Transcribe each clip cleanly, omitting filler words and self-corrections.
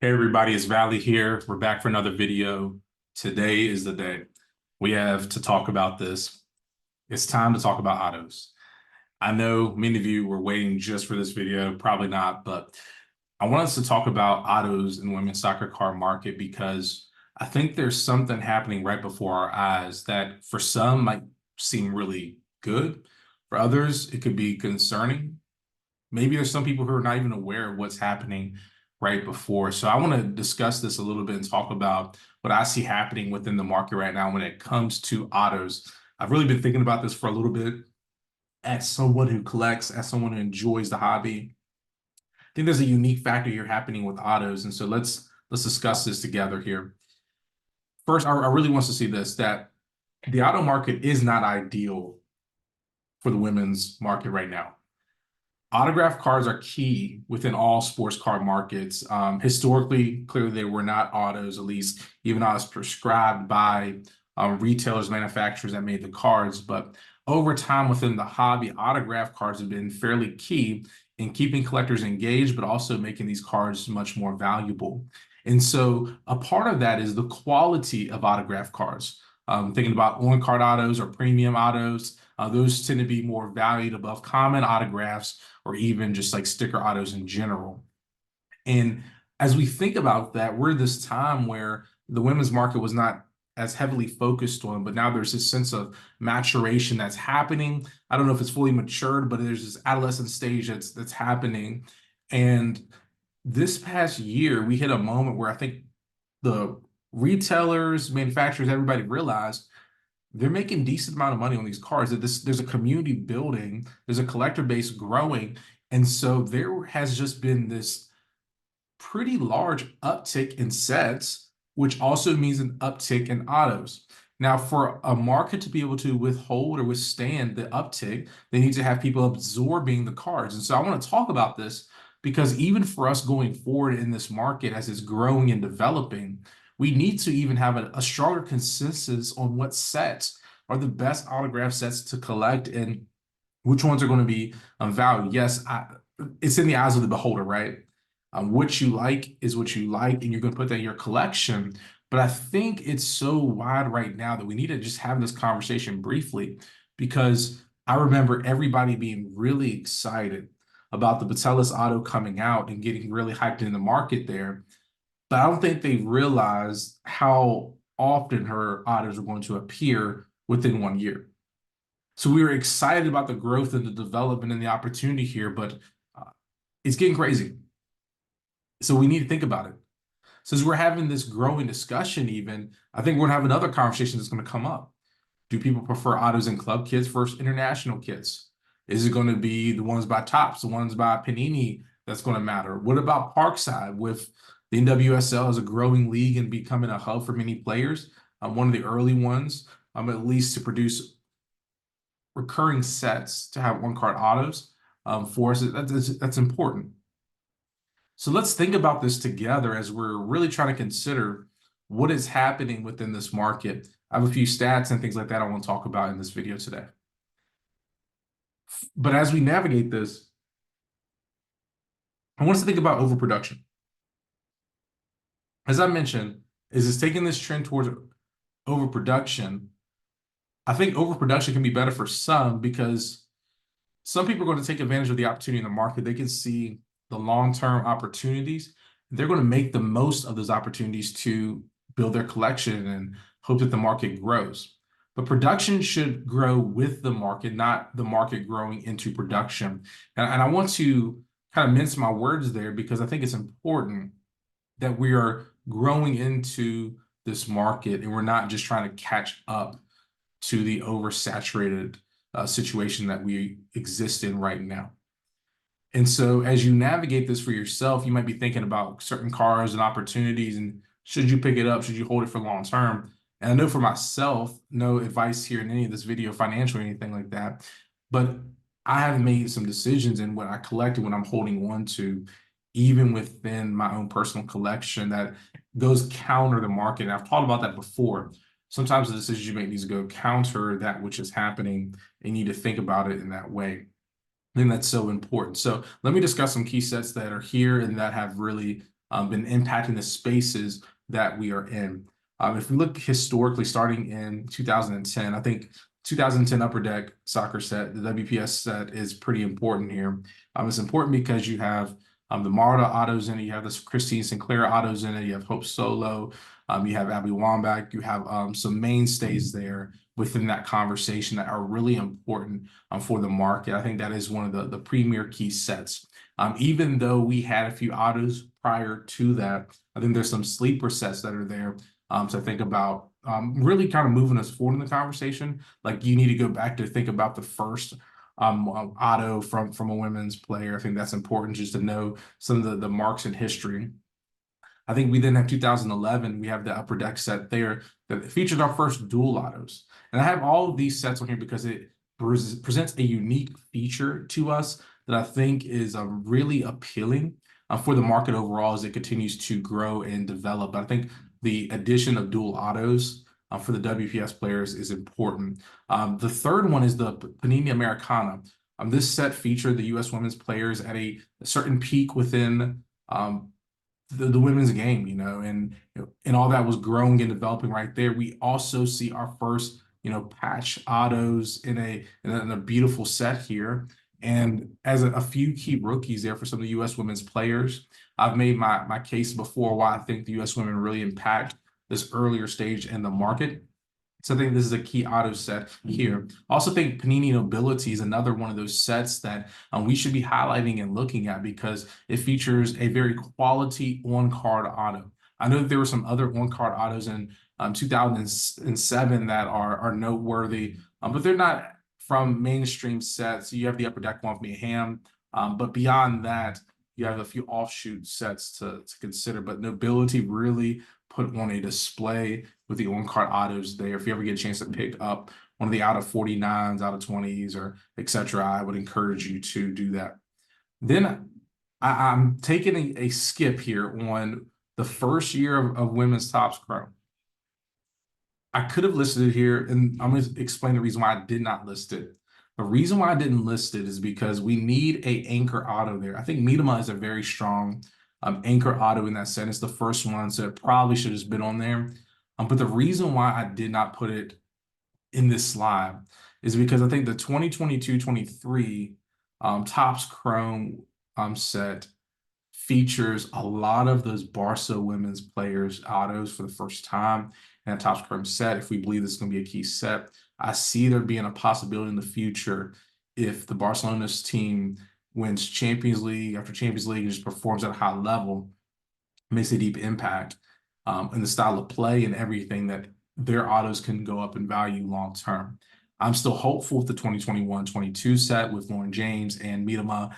Hey everybody, it's Valley here. We're back for another video. Today is the day. We have to talk about this. It's time to talk about autos. I know many of you were waiting just for this video, probably not, but I want us to talk about autos in the women's soccer car market because I think there's something happening right before our eyes that for some might seem really good. For others, it could be concerning. Maybe there's some people who are not even aware of what's happening right before. So I want to discuss this a little bit and talk about what I see happening within the market right now when it comes to autos. I've really been thinking about this for a little bit as someone who collects, as someone who enjoys the hobby. I think there's a unique factor here happening with autos. And so let's discuss this together here. First, I really want to see this, that the auto market is not ideal for the women's market right now. Autograph cards are key within all sports card markets. Historically, clearly they were not autos, at least even as prescribed by retailers, manufacturers that made the cards. But over time within the hobby, autograph cards have been fairly key in keeping collectors engaged, but also making these cards much more valuable. And so a part of that is the quality of autograph cards. Thinking about on-card autos or premium autos, those tend to be more valued above common autographs or even just like sticker autos in general. And as we think about that, we're this time where the women's market was not as heavily focused on, but now there's this sense of maturation that's happening. I don't know if it's fully matured, but there's this adolescent stage that's happening. And this past year, we hit a moment where I think the retailers, manufacturers, everybody realized they're making decent amount of money on these cars. That there's a community building, there's a collector base growing, and so there has just been this pretty large uptick in sets, which also means an uptick in autos. Now, for a market to be able to withhold or withstand the uptick, they need to have people absorbing the cards. And so I want to talk about this because even for us going forward in this market as it's growing and developing, we need to even have a stronger consensus on what sets are the best autograph sets to collect and which ones are going to be valued. Yes, it's in the eyes of the beholder, right? What you like is what you like, and you're going to put that in your collection. But I think it's so wide right now that we need to just have this conversation briefly because I remember everybody being really excited about the Putellas auto coming out and getting really hyped in the market there. But I don't think they realized how often her autos are going to appear within 1 year. So we were excited about the growth and the development and the opportunity here, but uh, it's getting crazy. So we need to think about it. Since we're having this growing discussion, even, I think we're gonna have another conversation that's gonna come up. Do people prefer autos and club kits versus international kits? Is it gonna be the ones by Topps, the ones by Panini that's gonna matter? What about Parkside with the NWSL as a growing league and becoming a hub for many players? One of the early ones, at least to produce recurring sets to have one card autos for us. That's important. So let's think about this together as we're really trying to consider what is happening within this market. I have a few stats and things like that I want to talk about in this video today. But as we navigate this, I want us to think about overproduction. As I mentioned, is this taking this trend towards overproduction? I think overproduction can be better for some because some people are going to take advantage of the opportunity in the market. They can see the long-term opportunities. They're going to make the most of those opportunities to build their collection and hope that the market grows. But production should grow with the market, not the market growing into production. And I want to kind of mince my words there because I think it's important that we are growing into this market and we're not just trying to catch up to the oversaturated situation that we exist in right now. And so as you navigate this for yourself, you might be thinking about certain cars and opportunities and should you pick it up? Should you hold it for long term? And I know for myself, no advice here in any of this video, financial or anything like that, but I have made some decisions in what I collected when I'm holding on to, even within my own personal collection that goes counter the market. And I've talked about that before. Sometimes the decisions you make needs to go counter that which is happening, and you need to think about it in that way. I think that's so important. So let me discuss some key sets that are here and that have really been impacting the spaces that we are in. If we look historically, starting in 2010, I think 2010 Upper Deck soccer set, the WPS set, is pretty important here. It's important because you have the Marta autos in it, you have the Christine Sinclair autos in it, you have Hope Solo, you have Abby Wambach, you have some mainstays there within that conversation that are really important for the market. I think that is one of the premier key sets. Even though we had a few autos prior to that, I think there's some sleeper sets that are there to think about, really kind of moving us forward in the conversation. Like, you need to go back to think about the first auto from a women's player. I think that's important just to know some of the marks in history. I think we then have 2011, we have the Upper Deck set there that features our first dual autos. And I have all of these sets on here because it presents a unique feature to us that I think is really appealing for the market overall as it continues to grow and develop. But I think the addition of dual autos for the WPS players is important. The third one is the Panini Americana. This set featured the U.S. women's players at a certain peak within the women's game, and all that was growing and developing right there. We also see our first, patch autos in a beautiful set here. And as a few key rookies there for some of the U.S. women's players, I've made my case before why I think the U.S. women really impact this earlier stage in the market. So I think this is a key auto set here. I also think Panini Nobility is another one of those sets that we should be highlighting and looking at because it features a very quality on-card auto. I know that there were some other on-card autos in 2007 that are noteworthy, but they're not from mainstream sets. You have the Upper Deck one with Mia Hamm, but beyond that, you have a few offshoot sets to consider. But Nobility really put on a display with the on-card autos there. If you ever get a chance to pick up one of the out of 49s, out of 20s, or etc., I would encourage you to do that. Then I'm taking a skip here on the first year of women's Topps Chrome. I could have listed it here, and I'm going to explain the reason why I did not list it. The reason why I didn't list it is because we need a anchor auto there. I think Miedema is a very strong anchor auto in that set. It's the first one, so it probably should have been on there. But the reason why I did not put it in this slide is because I think the 2022-23 Topps Chrome set features a lot of those Barca women's players autos for the first time in a Topps Chrome set. If we believe this is going to be a key set, I see there being a possibility in the future if the Barcelona's team wins Champions League after Champions League and just performs at a high level, makes a deep impact in the style of play and everything, that their autos can go up in value long term. I'm still hopeful with the 2021-22 set with Lauren James and Miedema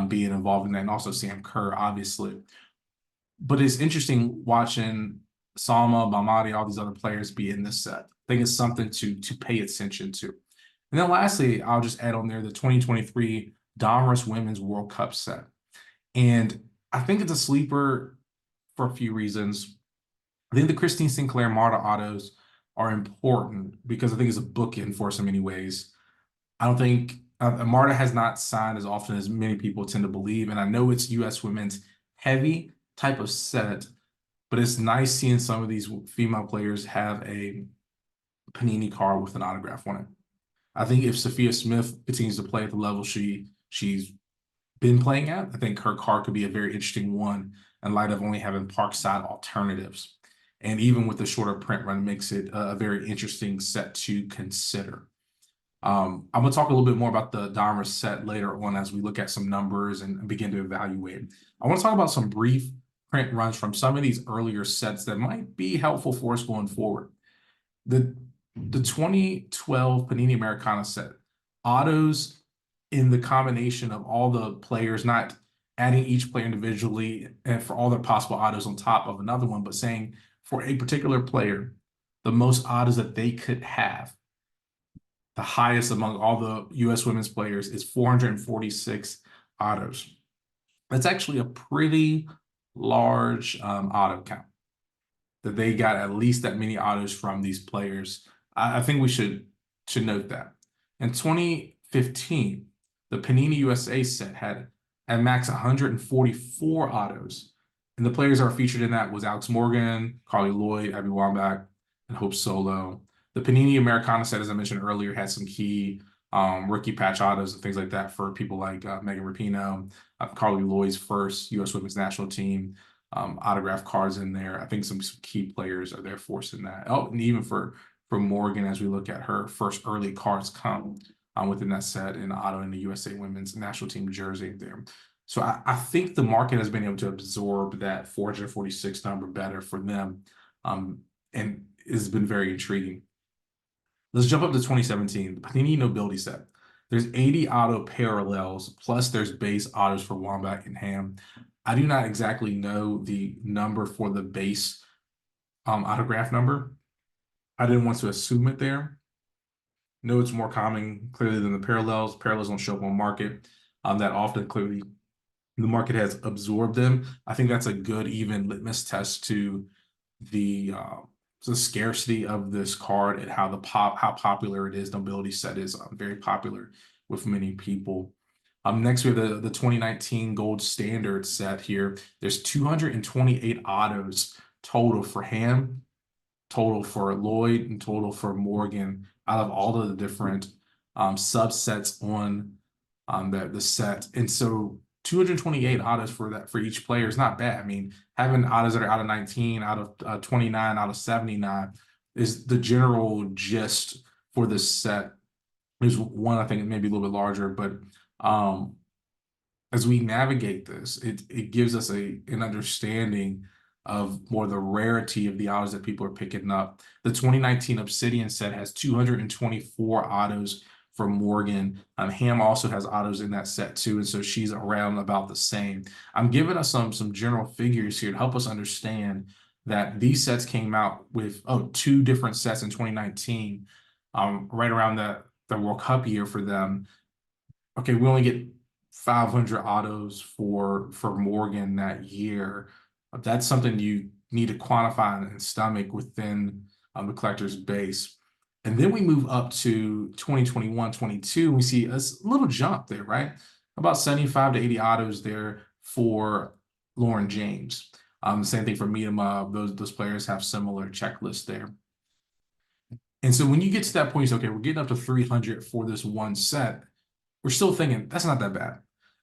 being involved in that, and also Sam Kerr, obviously. But it's interesting watching Salma, Balmati, all these other players be in this set. I think it's something to pay attention to. And then lastly, I'll just add on there the 2023 Donruss Women's World Cup set. And I think it's a sleeper for a few reasons. I think the Christine Sinclair Marta autos are important because I think it's a bookend for us in many ways. I don't think Marta has not signed as often as many people tend to believe. And I know it's U.S. women's heavy type of set, but it's nice seeing some of these female players have a Panini card with an autograph on it. I think if Sophia Smith continues to play at the level she's been playing at, I think her card could be a very interesting one in light of only having Parkside alternatives. And even with the shorter print run, makes it a very interesting set to consider. I'm going to talk a little bit more about the Donruss set later on as we look at some numbers and begin to evaluate. I want to talk about some brief print runs from some of these earlier sets that might be helpful for us going forward. The 2012 Panini Americana set, autos in the combination of all the players, not adding each player individually and for all their possible autos on top of another one, but saying for a particular player, the most autos that they could have, the highest among all the U.S. women's players, is 446 autos. That's actually a pretty large auto count, that they got at least that many autos from these players. I think we should note that. In 2015, the Panini USA set had at max 144 autos. And the players that are featured in that was Alex Morgan, Carly Lloyd, Abby Wambach, and Hope Solo. The Panini Americana set, as I mentioned earlier, had some key rookie patch autos and things like that for people like Megan Rapinoe, Carly Lloyd's first U.S. Women's National Team autograph cards in there. I think some key players are there for us in that. Oh, and even for Morgan, as we look at her first early cards come within that set in auto in the USA Women's National Team jersey there. So I think the market has been able to absorb that 446 number better for them, and it's been very intriguing. Let's jump up to 2017, the Panini Nobility set. There's 80 auto parallels, plus there's base autos for Wambach and Ham. I do not exactly know the number for the base autograph number. I didn't want to assume it there. No, it's more common clearly than the parallels. Parallels don't show up on market that often. Clearly, the market has absorbed them. I think that's a good even litmus test to the scarcity of this card and how popular it is. Nobility set is very popular with many people. Next, we have the 2019 Gold Standard set here. There's 228 autos total for Ham, total for Lloyd, and total for Morgan out of all of the different subsets on the set. And so 228 autos for each player is not bad. I mean, having autos that are out of 19, out of 29, out of 79 is the general gist for this set. There's one, I think, maybe a little bit larger, but as we navigate this, it gives us an understanding of more the rarity of the autos that people are picking up. The 2019 Obsidian set has 224 autos for Morgan. Ham also has autos in that set too, and so she's around about the same. I'm giving us some general figures here to help us understand that these sets came out with two different sets in 2019, right around the World Cup year for them. Okay, we only get 500 autos for Morgan that year. That's something you need to quantify and stomach within the collector's base. And then we move up to 2021, 22, and we see a little jump there, right? About 75 to 80 autos there for Lauren James. Same thing for Miedema. Those players have similar checklists there. And so when you get to that point, you say, okay, we're getting up to 300 for this one set. We're still thinking that's not that bad.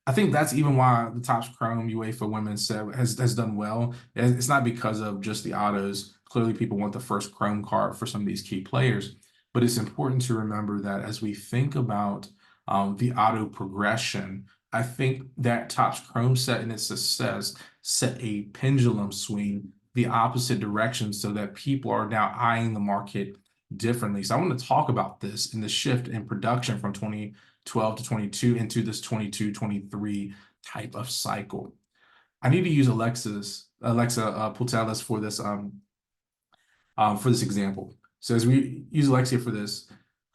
I think that's even why the Topps Chrome UEFA Women's set has done well. It's not because of just the autos. Clearly, people want the first Chrome card for some of these key players. But it's important to remember that as we think about the auto progression, I think that Topps Chrome set and its success set a pendulum swing the opposite direction so that people are now eyeing the market differently. So I want to talk about this in the shift in production from 2012 to 22 into this 22-23 type of cycle. I need to use Alexa Putellas for this example. So as we use Alexia for this,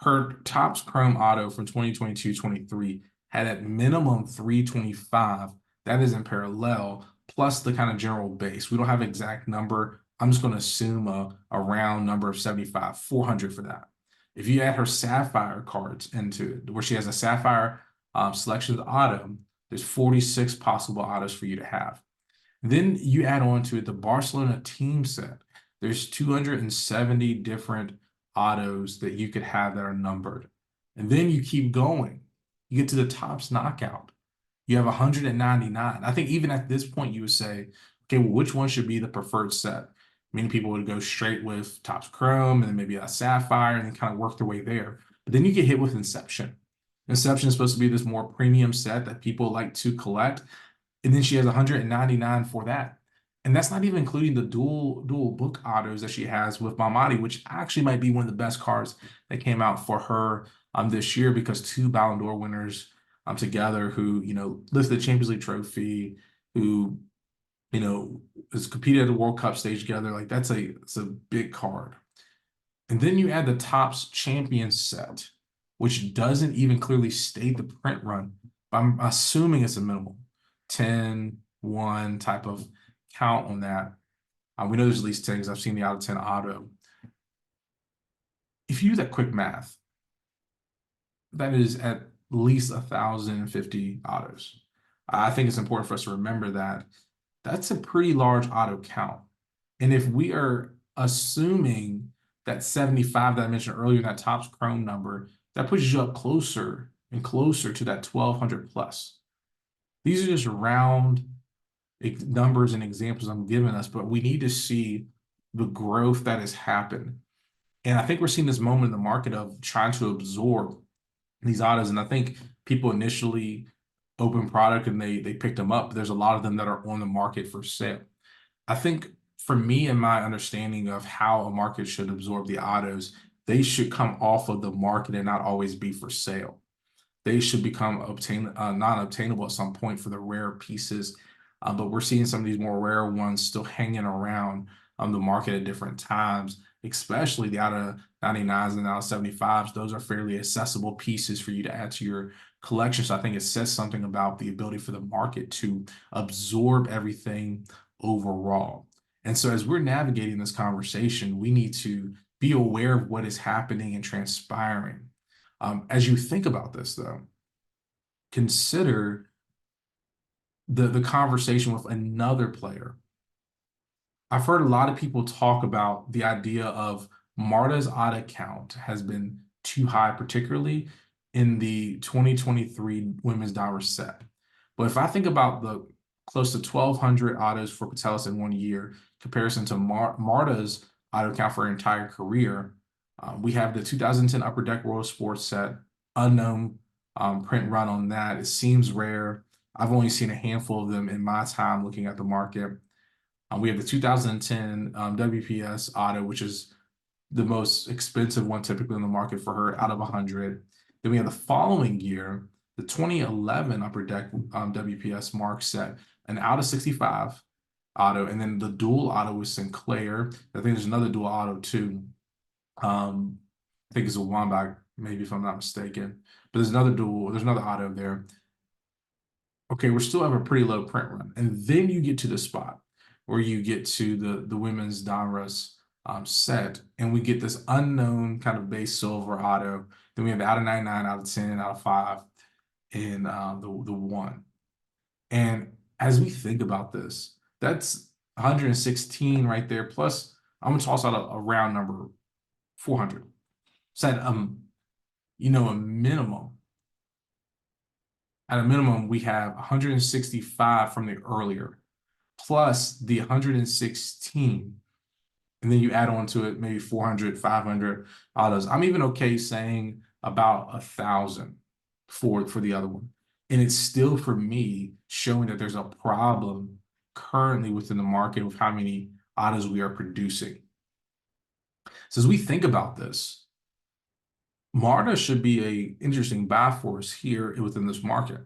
her Topps Chrome Auto from 2022-23 had at minimum 325. That is in parallel, plus the kind of general base. We don't have an exact number. I'm just going to assume a round number of 75, 400 for that. If you add her Sapphire cards into it, where she has a Sapphire Selections Auto, there's 46 possible autos for you to have. Then you add on to it the Barcelona team set. There's 270 different autos that you could have that are numbered. And then you keep going. You get to the Topps knockout. You have 199. I think even at this point, you would say, okay, well, which one should be the preferred set? Many people would go straight with Topps Chrome and then maybe a Sapphire and then kind of work their way there. But then you get hit with Inception. Inception is supposed to be this more premium set that people like to collect. And then she has 199 for that. And that's not even including the dual book autos that she has with Mamadi, which actually might be one of the best cards that came out for her this year, because two Ballon d'Or winners together who, lifted the Champions League trophy, who, has competed at the World Cup stage together. Like it's a big card. And then you add the Topps Champions set, which doesn't even clearly state the print run. I'm assuming it's a minimal 10, 1 type of count on that. We know there's at least 10 because I've seen the out of 10 auto. If you do that quick math, that is at least 1,050 autos. I think it's important for us to remember that That's a pretty large auto count. And if we are assuming that 75 that I mentioned earlier, in that Topps Chrome number, that pushes you up closer and closer to that 1200 plus. These are just round numbers and examples I'm giving us, but we need to see the growth that has happened. And I think we're seeing this moment in the market of trying to absorb these autos. And I think people initially open product and they picked them up. There's a lot of them that are on the market for sale. I think for me and my understanding of how a market should absorb the autos, they should come off of the market and not always be for sale. They should become non-obtainable at some point for the rare pieces. But we're seeing some of these more rare ones still hanging around the market at different times, especially the out of 99s and out of 75s. Those are fairly accessible pieces for you to add to your collection. So I think it says something about the ability for the market to absorb everything overall. And so as we're navigating this conversation, we need to be aware of what is happening and transpiring. As you think about this, though, consider the conversation with another player. I've heard a lot of people talk about the idea of Marta's auto count has been too high, particularly in the 2023 women's Diamond set. But if I think about the close to 1,200 autos for Putellas in 1 year, comparison to Marta's auto count for her entire career, we have the 2010 Upper Deck World Sports set, unknown print run on that. It seems rare. I've only seen a handful of them in my time looking at the market. We have the 2010 WPS auto, which is the most expensive one typically in the market for her out of 100. Then we have the following year, the 2011 Upper Deck WPS Mark set, an out of 65 auto, and then the dual auto with Sinclair. I think there's another dual auto too. I think it's a Wambach, maybe if I'm not mistaken. But there's another auto there. Okay, we still have a pretty low print run. And then you get to the spot where you get to the women's Donruss set, and we get this unknown kind of base silver auto. Then we have the out of 99, out of 10, out of 5, and the 1. And as we think about this, that's 116 right there. Plus, I'm gonna toss out a round number, 400. So a minimum. At a minimum, we have 165 from the earlier, plus the 116. And then you add on to it maybe 400, 500 autos. I'm even okay saying about 1,000 for the other one. And it's still, for me, showing that there's a problem currently within the market with how many autos we are producing. So as we think about this, Marta should be an interesting buy for us here within this market.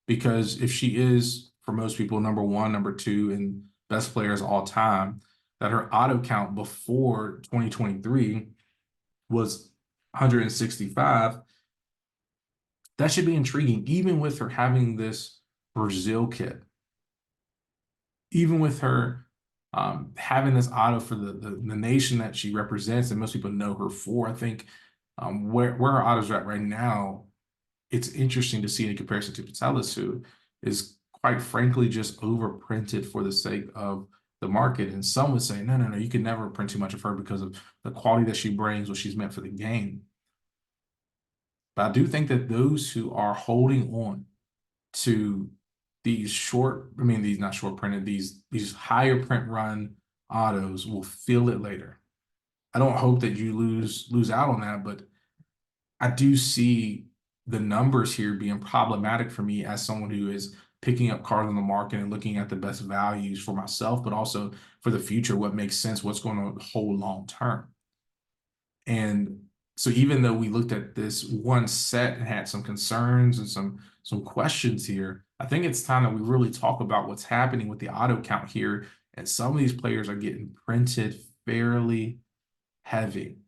Because if she is, for most people, number 1, number 2, and best players all time, that her auto count before 2023 was 165, that should be intriguing, even with her having this Brazil kit, even with her having this auto for the nation that she represents and most people know her for. I think where her autos are at right now, it's interesting to see in comparison to Putellas, who is quite frankly just overprinted for the sake of the market. And some would say, no, you can never print too much of her because of the quality that she brings, what she's meant for the game. But I do think that those who are holding on to these these not short printed, these higher print run autos will feel it later. I don't hope that you lose out on that, but I do see the numbers here being problematic for me as someone who is picking up cards on the market and looking at the best values for myself, but also for the future, what makes sense, what's going to hold long term. And so even though we looked at this one set and had some concerns and some questions here, I think it's time that we really talk about what's happening with the auto count here. And some of these players are getting printed fairly heavy.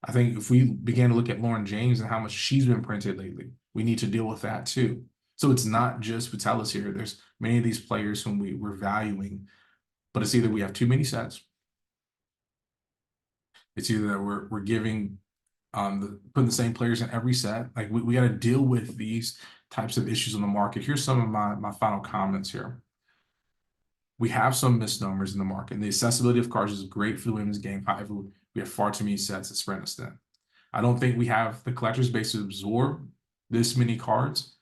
I think if we began to look at Lauren James and how much she's been printed lately, we need to deal with that too. So it's not just Putellas here. There's many of these players whom we're valuing, but it's either we have too many sets. It's either that we're giving putting the same players in every set. Like we got to deal with these types of issues on the market. Here's some of my final comments here. we have some misnomers in the market. And the accessibility of cards is great for the women's game. However, we have far too many sets that spread us thin. I don't think we have the collector's base to absorb this many cards.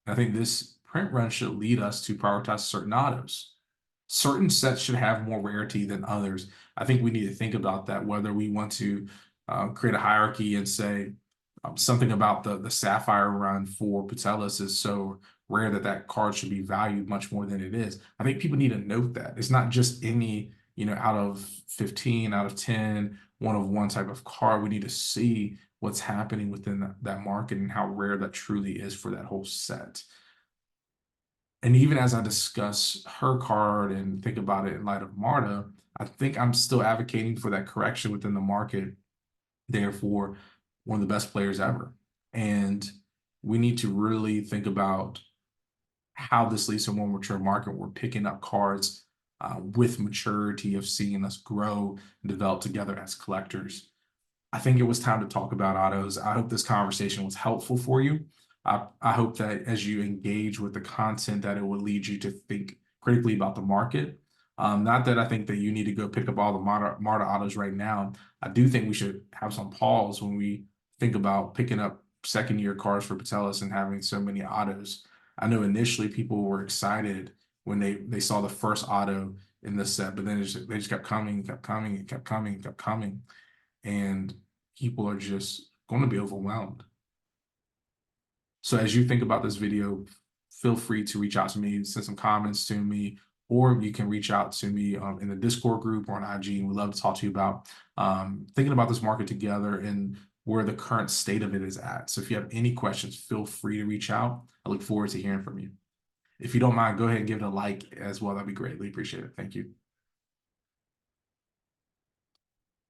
I think this print run should lead us to prioritize certain autos. Certain sets should have more rarity than others. I think we need to think about that, whether we want to create a hierarchy and say something about the Sapphire run for Putellas is so rare that that card should be valued much more than it is. I think people need to note that. It's not just any, out of 15, out of 10, one of one type of card. We need to see what's happening within that market and how rare that truly is for that whole set. And even as I discuss her card and think about it in light of Marta, I think I'm still advocating for that correction within the market, therefore, one of the best players ever. And we need to really think about how this leads to a more mature market. We're picking up cards with maturity of seeing us grow and develop together as collectors. I think it was time to talk about autos. I hope this conversation was helpful for you. I hope that as you engage with the content, that it will lead you to think critically about the market. Not that I think that you need to go pick up all the Marta autos right now. I do think we should have some pause when we think about picking up second-year cars for Putellas and having so many autos. I know initially people were excited when they saw the first auto in this set, but then they just kept coming, kept coming, and kept coming, and kept coming. And people are just going to be overwhelmed. So as you think about this video, feel free to reach out to me, send some comments to me, or you can reach out to me in the Discord group or on IG, and we'd love to talk to you about thinking about this market together and where the current state of it is at. So if you have any questions, feel free to reach out. I look forward to hearing from you. If you don't mind, go ahead and give it a like as well. That'd be greatly appreciated. Thank you.